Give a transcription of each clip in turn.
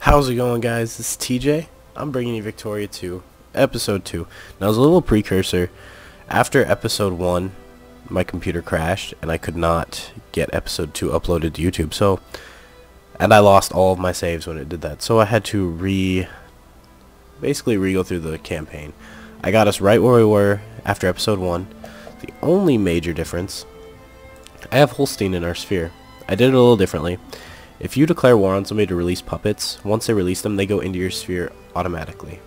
How's it going, guys? This is TJ. I'm bringing you Victoria 2, Episode 2. Now, as a little precursor, after Episode 1, my computer crashed, and I could not get Episode 2 uploaded to YouTube, and I lost all of my saves when it did that, so I had to basically re-go through the campaign. I got us right where we were after Episode 1. The only major difference, I have Holstein in our sphere. I did it a little differently. If you declare war on somebody to release puppets, once they release them, they go into your sphere automatically.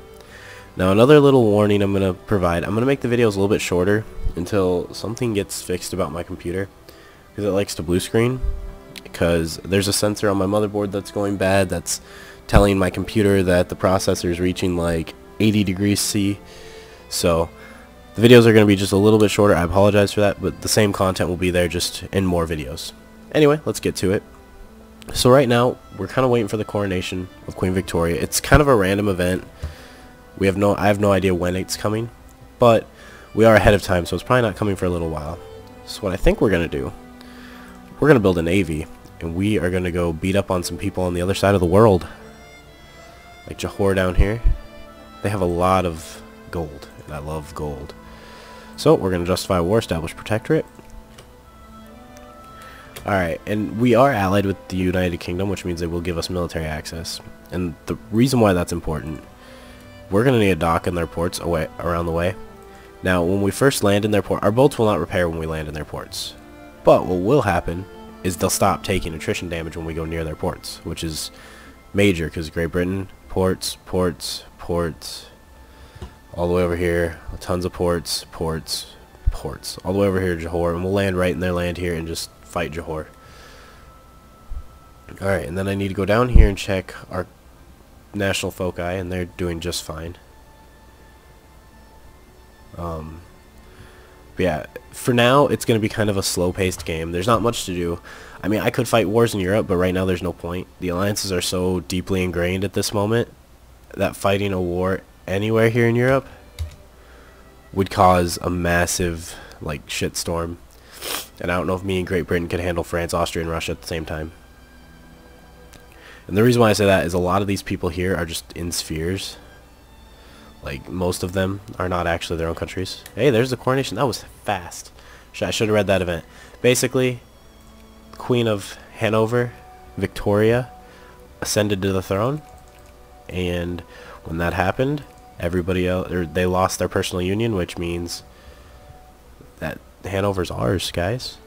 Now, another little warning I'm going to provide. I'm going to make the videos a little bit shorter until something gets fixed about my computer, because it likes to blue screen, because there's a sensor on my motherboard that's going bad that's telling my computer that the processor is reaching like 80 degrees C. So the videos are going to be just a little bit shorter. I apologize for that, but the same content will be there, just in more videos. Anyway, let's get to it. So right now, we're kind of waiting for the coronation of Queen Victoria. It's kind of a random event. I have no idea when it's coming, but we are ahead of time, so it's probably not coming for a little while. So what I think we're going to do, we're going to build a navy, and we are going to go beat up on some people on the other side of the world. Like Johor down here. They have a lot of gold, and I love gold. So we're going to justify war, establish protectorate. Alright, and we are allied with the United Kingdom, which means they will give us military access. And the reason why that's important, we're going to need a dock in their ports around the way. Now, when we first land in their port, our boats will not repair when we land in their ports. But what will happen is they'll stop taking attrition damage when we go near their ports, which is major, because Great Britain, ports, ports, ports, all the way over here, tons of ports, ports, ports, all the way over here to Johor, and we'll land right in their land here and just fight Johor. Alright, and then I need to go down here and check our national foci, and they're doing just fine. But yeah, for now, it's going to be kind of a slow-paced game. There's not much to do. I mean, I could fight wars in Europe, but right now there's no point. The alliances are so deeply ingrained at this moment that fighting a war anywhere here in Europe would cause a massive, like, shitstorm. And I don't know if me and Great Britain could handle France, Austria, and Russia at the same time. And the reason why I say that is a lot of these people here are just in spheres. Like, most of them are not actually their own countries. Hey, there's the coronation. That was fast. I should have read that event. Basically, Queen of Hanover, Victoria, ascended to the throne. And when that happened, everybody else, they lost their personal union, which means that Hanover's ours, guys.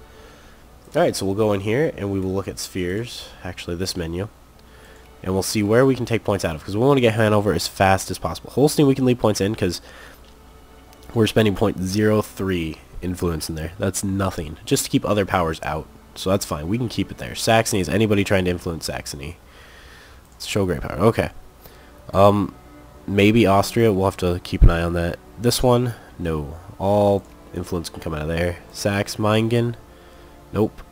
Alright, so we'll go in here and we will look at spheres, actually this menu, and we'll see where we can take points out of, because we want to get Hanover as fast as possible. Holstein we can leave points in because we're spending 0.03 influence in there. That's nothing, just to keep other powers out, so that's fine. We can keep it there. Saxony is anybody trying to influence Saxony. Let's show great power. Okay. Maybe Austria, we'll have to keep an eye on that. This one, no. All influence can come out of there. Saxe, Meingen, nope.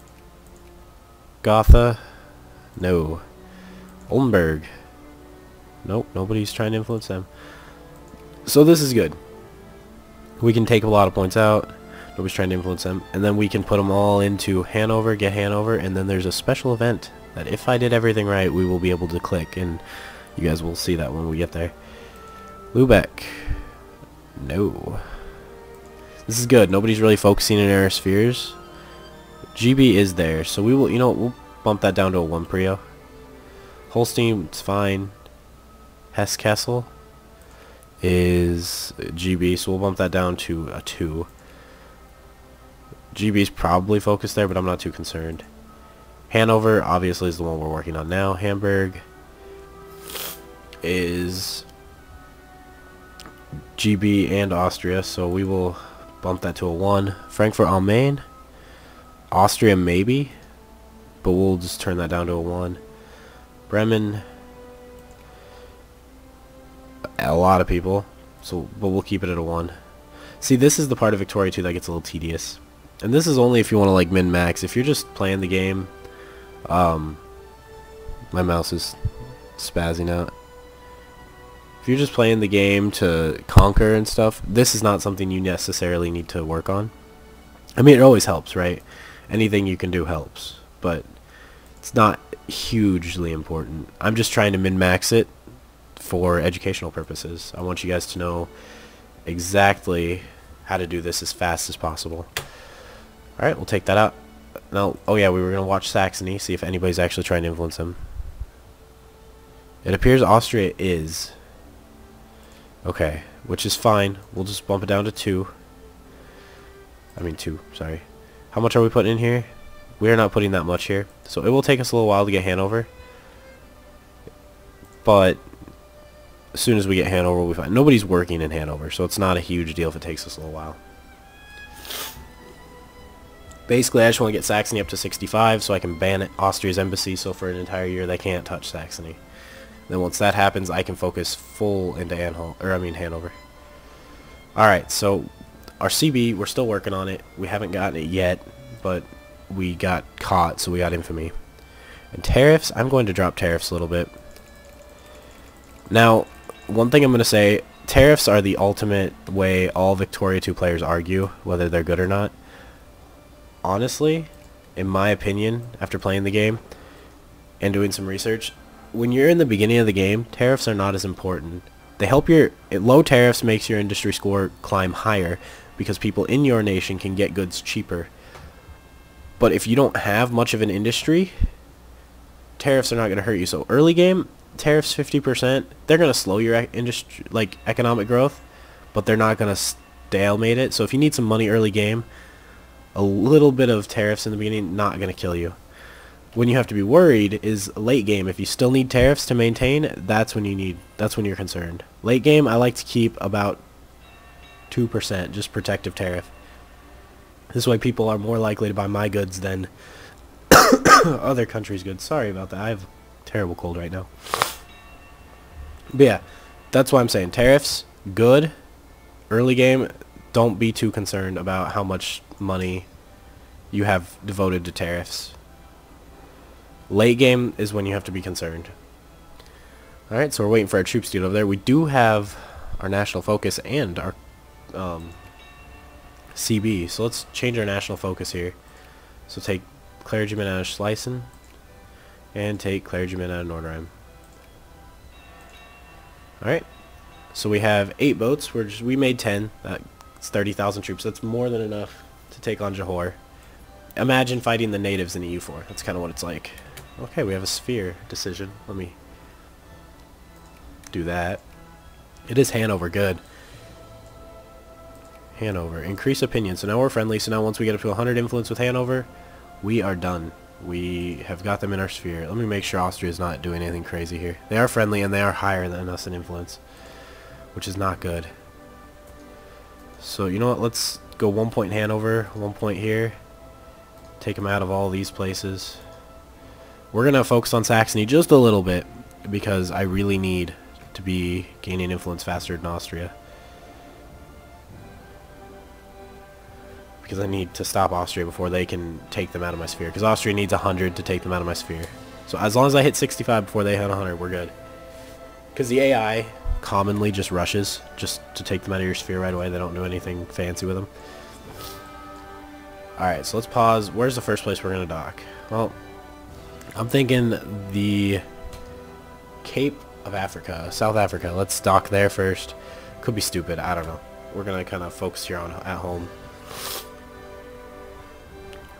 Gotha, no. Oldenburg, nope, nobody's trying to influence them. So this is good. We can take a lot of points out, nobody's trying to influence them, and then we can put them all into Hanover, get Hanover, and then there's a special event that if I did everything right, we will be able to click, and you guys will see that when we get there. Lubeck, no. This is good. Nobody's really focusing in our spheres. GB is there, so we will, you know, we'll bump that down to a 1 Prio. Holstein, it's fine. Hesse-Kassel is GB, so we'll bump that down to a 2. GB's probably focused there, but I'm not too concerned. Hanover, obviously, is the one we're working on now. Hamburg is GB and Austria, so we will bump that to a 1. Frankfurt am Main, Austria maybe, but we'll just turn that down to a 1. Bremen, a lot of people, but we'll keep it at a 1. See, this is the part of Victoria 2 that gets a little tedious, and this is only if you want to like min-max. If you're just playing the game, my mouse is spazzing out. If you're just playing the game to conquer and stuff, this is not something you necessarily need to work on. I mean, it always helps, right? Anything you can do helps, but it's not hugely important. I'm just trying to min-max it for educational purposes. I want you guys to know exactly how to do this as fast as possible. Alright, we'll take that out. Now, oh yeah, we were going to watch Saxony, see if anybody's actually trying to influence them. It appears Austria is. Okay, which is fine. We'll just bump it down to 2. I mean 2, sorry. How much are we putting in here? We are not putting that much here. So it will take us a little while to get Hanover. But as soon as we get Hanover, we'll be fine. Nobody's working in Hanover, so it's not a huge deal if it takes us a little while. Basically, I just want to get Saxony up to 65 so I can ban Austria's embassy, so for an entire year they can't touch Saxony. Then once that happens, I can focus full into Hanover. Alright, so our CB, we're still working on it. We haven't gotten it yet, but we got caught, so we got infamy. And tariffs, I'm going to drop tariffs a little bit. Now, one thing I'm going to say, tariffs are the ultimate way all Victoria 2 players argue whether they're good or not. Honestly, in my opinion, after playing the game and doing some research, when you're in the beginning of the game, tariffs are not as important. They help low tariffs makes your industry score climb higher because people in your nation can get goods cheaper. But if you don't have much of an industry, tariffs are not going to hurt you. So early game, tariffs 50%, they're going to slow your industry, like economic growth, but they're not going to stalemate it. So if you need some money early game, a little bit of tariffs in the beginning, not going to kill you. When you have to be worried is late game. If you still need tariffs to maintain, that's when you're concerned. Late game, I like to keep about 2%, just protective tariff. This way people are more likely to buy my goods than other countries' goods. Sorry about that. I have a terrible cold right now. But yeah, that's why I'm saying tariffs, good. Early game, don't be too concerned about how much money you have devoted to tariffs. Late game is when you have to be concerned. Alright, so we're waiting for our troops to get over there. We do have our national focus and our CB. So let's change our national focus here. So take clergymen out of Schlesien and take clergymen out of Nordrhein. Alright, so we have 8 boats. We made 10. That's 30,000 troops. That's more than enough to take on Johor. Imagine fighting the natives in EU4. That's kind of what it's like. Okay, we have a sphere decision. Let me do that. It is Hanover, good. Hanover, increase opinion. So now we're friendly. So now once we get up to 100 influence with Hanover, we are done. We have got them in our sphere. Let me make sure Austria is not doing anything crazy here. They are friendly and they are higher than us in influence, which is not good. So you know what? Let's go 1 point Hanover, 1 point here. Take them out of all these places. We're going to focus on Saxony just a little bit because I really need to be gaining influence faster than Austria. Because I need to stop Austria before they can take them out of my sphere. Because Austria needs 100 to take them out of my sphere. So as long as I hit 65 before they hit 100, we're good. Because the AI commonly just rushes just to take them out of your sphere right away. They don't do anything fancy with them. Alright, so let's pause. Where's the first place we're going to dock? Well, I'm thinking the Cape of Africa, South Africa. Let's dock there first. Could be stupid, I don't know. We're going to kind of focus here on at home.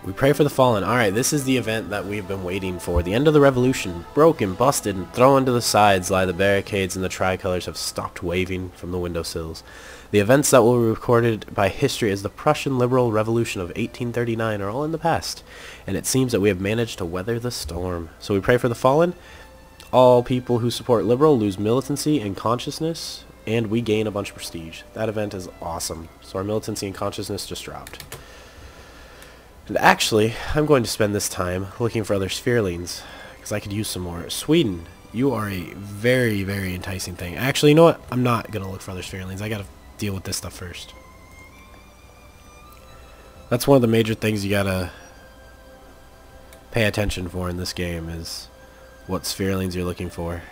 We pray for the fallen. Alright, this is the event that we've been waiting for. The end of the revolution. Broken, busted, and thrown to the sides lie the barricades, and the tricolors have stopped waving from the windowsills. The events that will be recorded by history as the Prussian liberal revolution of 1839 are all in the past, and it seems that we have managed to weather the storm. So we pray for the fallen. All people who support liberal lose militancy and consciousness, and we gain a bunch of prestige. That event is awesome. So our militancy and consciousness just dropped. And actually, I'm going to spend this time looking for other spherelings, because I could use some more. Sweden, you are a very, very enticing thing. Actually, you know what? I'm not going to look for other spherelings. I got to deal with this stuff first. That's one of the major things you got to pay attention for in this game is what spherelings you're looking for.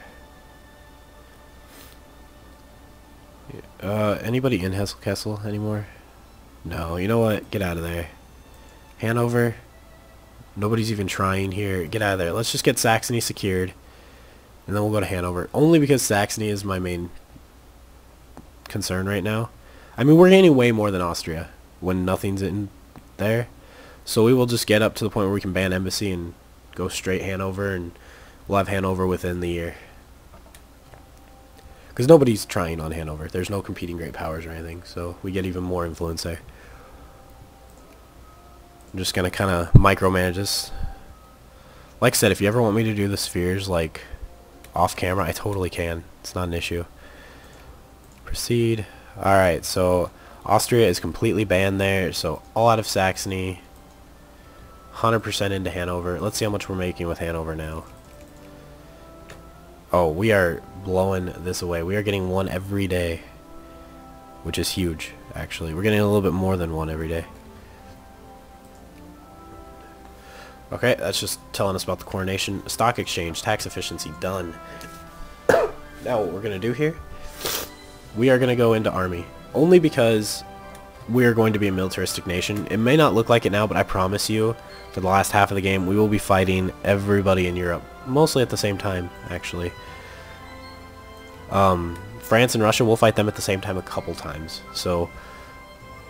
Anybody in Hesse-Kassel anymore? No, you know what? Get out of there. Hanover, Nobody's even trying here. Get out of there. Let's just get Saxony secured. And then we'll go to Hanover. Only because Saxony is my main concern right now. I mean, we're gaining way more than Austria when nothing's in there. So we will just get up to the point where we can ban embassy and go straight Hanover, and we'll have Hanover within the year. Because nobody's trying on Hanover. There's no competing great powers or anything, so we get even more influence there. I'm just going to kind of micromanage this. Like I said, if you ever want me to do the spheres, like, off camera, I totally can. It's not an issue. Proceed. Alright, so Austria is completely banned there, so all out of Saxony. 100% into Hanover. Let's see how much we're making with Hanover now. Oh, we are blowing this away. We are getting one every day, which is huge, actually. We're getting a little bit more than one every day. Okay, that's just telling us about the coronation. Stock exchange, tax efficiency, done. Now what we're going to do here, we are going to go into army. Only because we are going to be a militaristic nation. It may not look like it now, but I promise you, for the last half of the game, we will be fighting everybody in Europe. Mostly at the same time, actually. France and Russia, we'll fight them at the same time a couple times. So,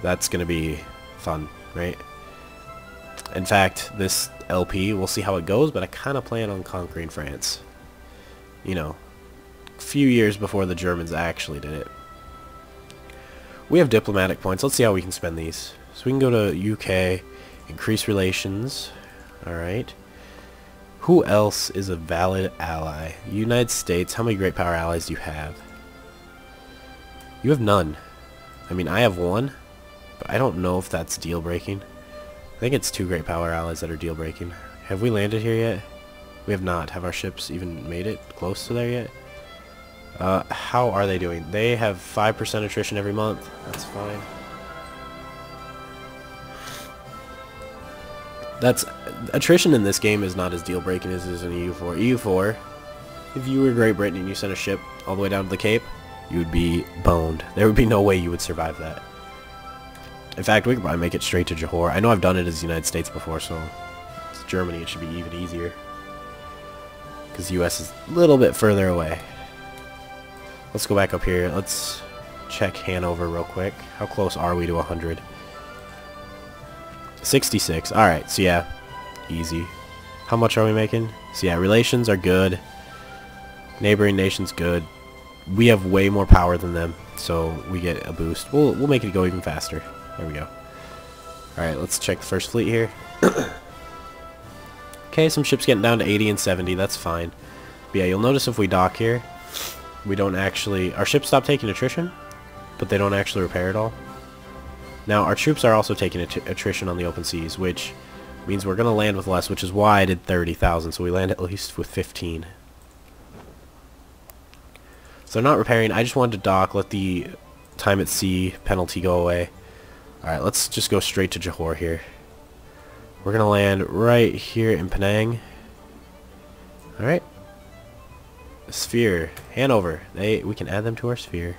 that's going to be fun, right? In fact, this LP, we'll see how it goes, but I kind of plan on conquering France. You know, a few years before the Germans actually did it. We have diplomatic points. Let's see how we can spend these. So we can go to UK, increase relations. Alright. Who else is a valid ally? United States. How many great power allies do you have? You have none. I mean, I have one, but I don't know if that's deal breaking. I think it's 2 great power allies that are deal breaking. Have we landed here yet? We have not. Have our ships even made it close to there yet? How are they doing? They have 5% attrition every month. That's fine. That's attrition in this game is not as deal breaking as it is in EU4. EU4, if you were Great Britain and you sent a ship all the way down to the Cape, you would be boned. There would be no way you would survive that. In fact, we could probably make it straight to Johor. I know I've done it as the United States before, so it's Germany. It should be even easier. Because the US is a little bit further away. Let's go back up here. Let's check Hanover real quick. How close are we to 100? 66. Alright, so yeah. Easy. How much are we making? So yeah, relations are good. Neighboring nations good. We have way more power than them, so we get a boost. We'll make it go even faster. There we go. Alright, let's check the first fleet here. Okay, some ships getting down to 80 and 70. That's fine. But yeah, you'll notice if we dock here, we don't actually... Our ships stop taking attrition, but they don't actually repair at all. Now, our troops are also taking attrition on the open seas, which means we're going to land with less, which is why I did 30,000, so we land at least with 15. So they're not repairing. I just wanted to dock, let the time at sea penalty go away. Alright, let's just go straight to Johor here. We're going to land right here in Penang. Alright. Sphere. Hanover. We can add them to our sphere.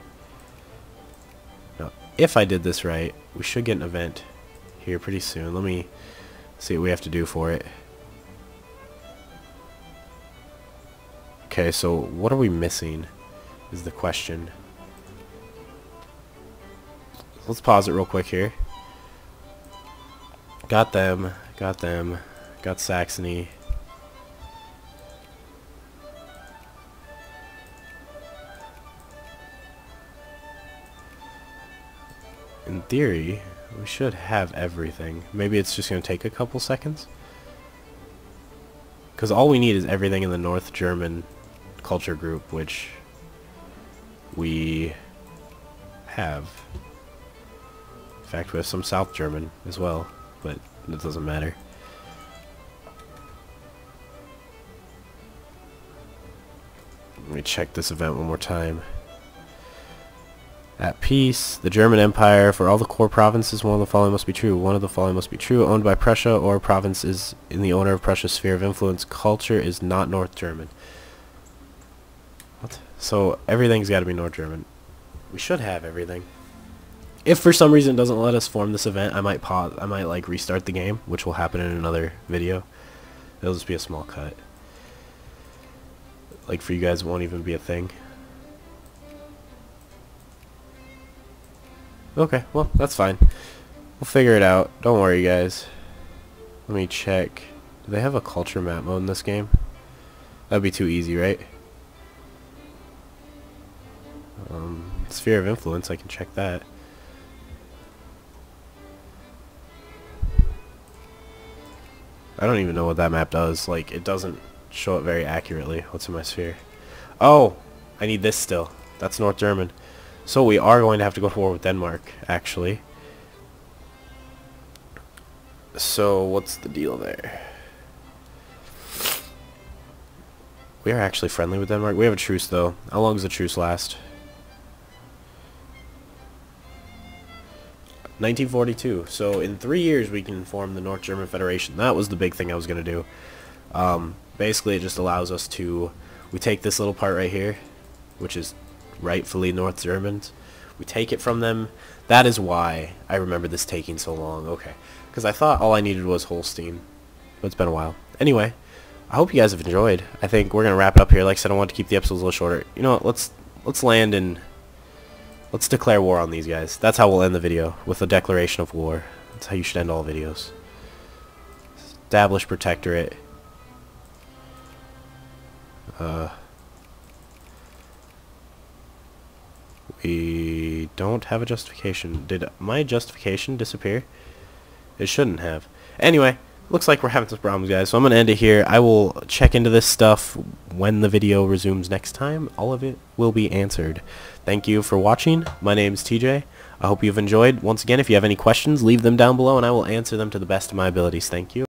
Now, if I did this right, we should get an event here pretty soon. Let me see what we have to do for it. Okay, so what are we missing is the question. Let's pause it real quick here. Got them. Got them. Got Saxony. In theory, we should have everything. Maybe it's just going to take a couple seconds. Because all we need is everything in the North German culture group, which we have. In fact, we have some South German as well, but it doesn't matter. Let me check this event one more time. At peace, the German Empire, for all the core provinces, one of the following must be true. One of the following must be true. Owned by Prussia, or province is in the owner of Prussia's sphere of influence. Culture is not North German. What? So everything's got to be North German. We should have everything. If for some reason it doesn't let us form this event, I might pause. I might like restart the game, which will happen in another video. It'll just be a small cut. Like for you guys, it won't even be a thing. Okay, well, that's fine. We'll figure it out. Don't worry, guys. Let me check. Do they have a culture map mode in this game? That'd be too easy, right? Sphere of influence, I can check that. I don't even know what that map does. Like, it doesn't show it very accurately. What's in my sphere? Oh! I need this still. That's North German. So we are going to have to go to war with Denmark, actually. So, what's the deal there? We are actually friendly with Denmark. We have a truce, though. How long does the truce last? 1942. So in 3 years we can form the North German Federation. That was the big thing I was going to do. Basically it just allows us to, we take this little part right here, which is rightfully North Germans. We take it from them. That is why I remember this taking so long. Okay. Because I thought all I needed was Holstein. But it's been a while. Anyway, I hope you guys have enjoyed. I think we're going to wrap it up here. Like I said, I want to keep the episodes a little shorter. You know what? Let's land in... Let's declare war on these guys. That's how we'll end the video, with a declaration of war. That's how you should end all videos. Establish protectorate. We don't have a justification. Did my justification disappear? It shouldn't have. Anyway, looks like we're having some problems, guys, so I'm going to end it here. I will check into this stuff when the video resumes next time. All of it will be answered. Thank you for watching. My name's TJ. I hope you've enjoyed. Once again, if you have any questions, leave them down below and I will answer them to the best of my abilities. Thank you.